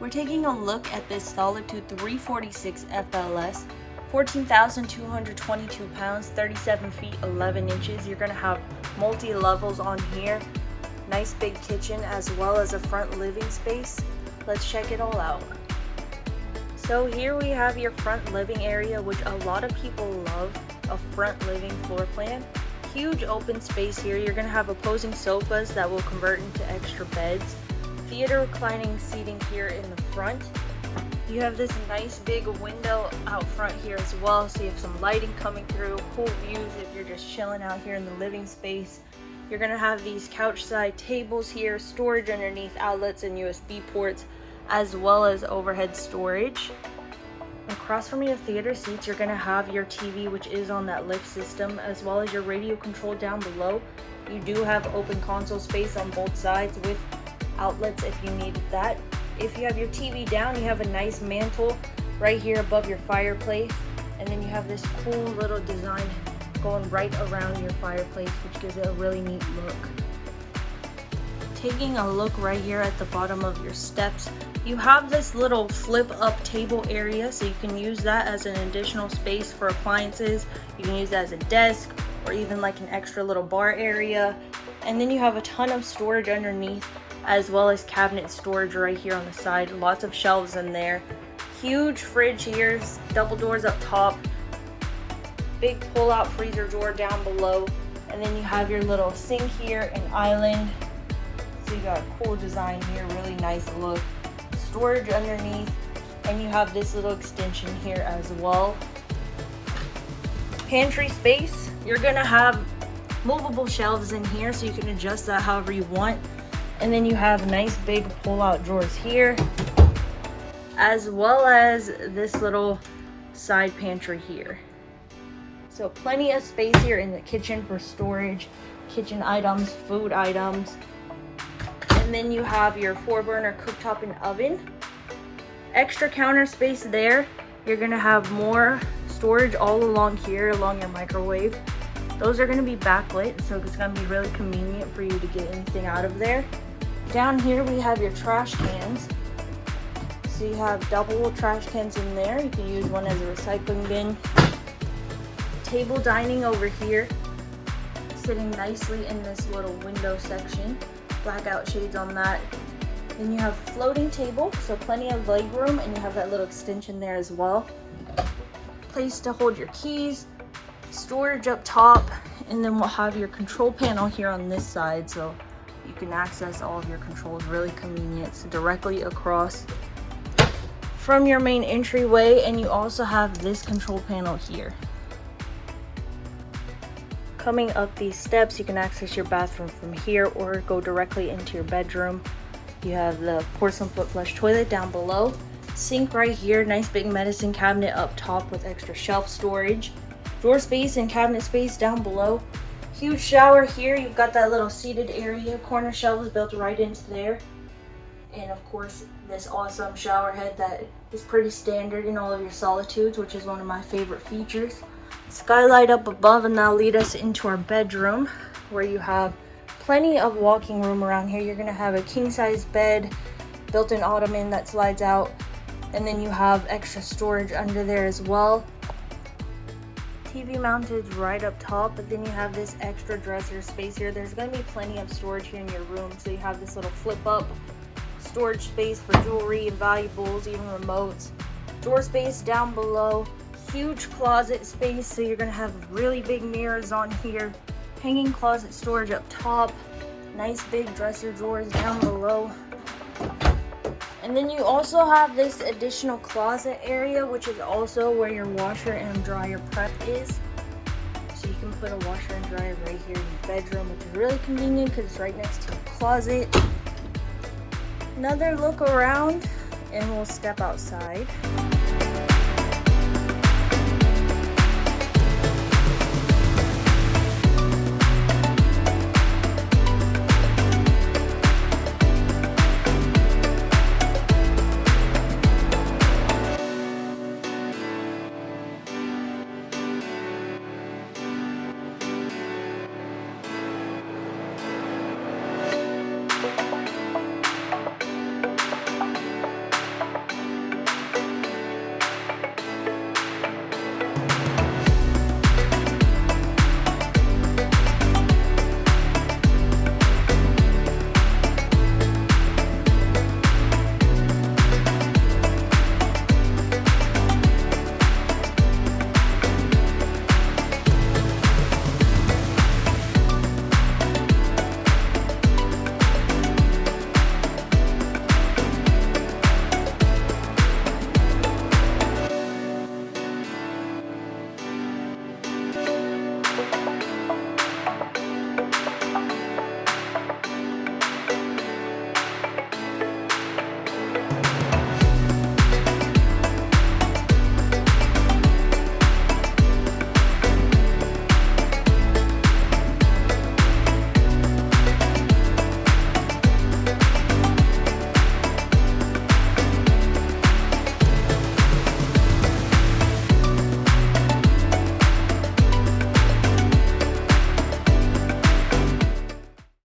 We're taking a look at this Solitude 346 FLS, 14,222 pounds, 37 feet 11 inches. You're going to have multi-levels on here, nice big kitchen as well as a front living space. Let's check it all out. So here we have your front living area, which a lot of people love, a front living floor plan. Huge open space here. You're going to have opposing sofas that will convert into extra beds. Theater reclining seating here in the front. You have this nice big window out front here as well, so you have some lighting coming through, cool views if you're just chilling out here in the living space. You're going to have these couch side tables here, storage underneath, outlets and USB ports, as well as overhead storage. Across from your theater seats, you're going to have your TV, which is on that lift system, as well as your radio control down below. You do have open console space on both sides with outlets if you needed that. If you have your TV down, you have a nice mantle right here above your fireplace, and then you have this cool little design going right around your fireplace, which gives it a really neat look. Taking a look right here at the bottom of your steps, you have this little flip up table area, so you can use that as an additional space for appliances. You can use that as a desk or even like an extra little bar area. And then you have a ton of storage underneath, as well as cabinet storage right here on the side. Lots of shelves in there. Huge fridge here, double doors up top, big pull out freezer door down below, and then you have your little sink here and island. So you got a cool design here, really nice look. Storage underneath, and you have this little extension here as well. Pantry space, you're gonna have movable shelves in here, so you can adjust that however you want. And then you have nice big pull-out drawers here, as well as this little side pantry here. So plenty of space here in the kitchen for storage, kitchen items, food items. And then you have your 4-burner cooktop and oven. Extra counter space there. You're gonna have more storage all along here, along your microwave. Those are gonna be backlit, so it's gonna be really convenient for you to get anything out of there. Down here we have your trash cans. So you have double trash cans in there. You can use one as a recycling bin. Table dining over here, sitting nicely in this little window section. Blackout shades on that. Then you have floating table, so plenty of leg room, and you have that little extension there as well. Place to hold your keys, storage up top, and then we'll have your control panel here on this side, so you can access all of your controls really convenient. So directly across from your main entryway, and you also have this control panel here. Coming up these steps, you can access your bathroom from here or go directly into your bedroom. You have the porcelain foot flush toilet down below. Sink right here, nice big medicine cabinet up top with extra shelf storage. Drawer space and cabinet space down below. Huge shower here. You've got that little seated area. Corner shelf is built right into there. And of course, this awesome shower head that is pretty standard in all of your Solitudes, which is one of my favorite features. Skylight up above, and that'll lead us into our bedroom, where you have plenty of walking room around here. You're gonna have a king-size bed, built-in ottoman that slides out, and then you have extra storage under there as well. TV mounted right up top, but then you have this extra dresser space here. There's gonna be plenty of storage here in your room, so you have this little flip-up storage space for jewelry and valuables, even remotes. Drawer space down below. Huge closet space, so you're gonna have really big mirrors on here. Hanging closet storage up top. Nice big dresser drawers down below. And then you also have this additional closet area, which is also where your washer and dryer prep is. So you can put a washer and dryer right here in your bedroom, which is really convenient because it's right next to your closet. Another look around, and we'll step outside.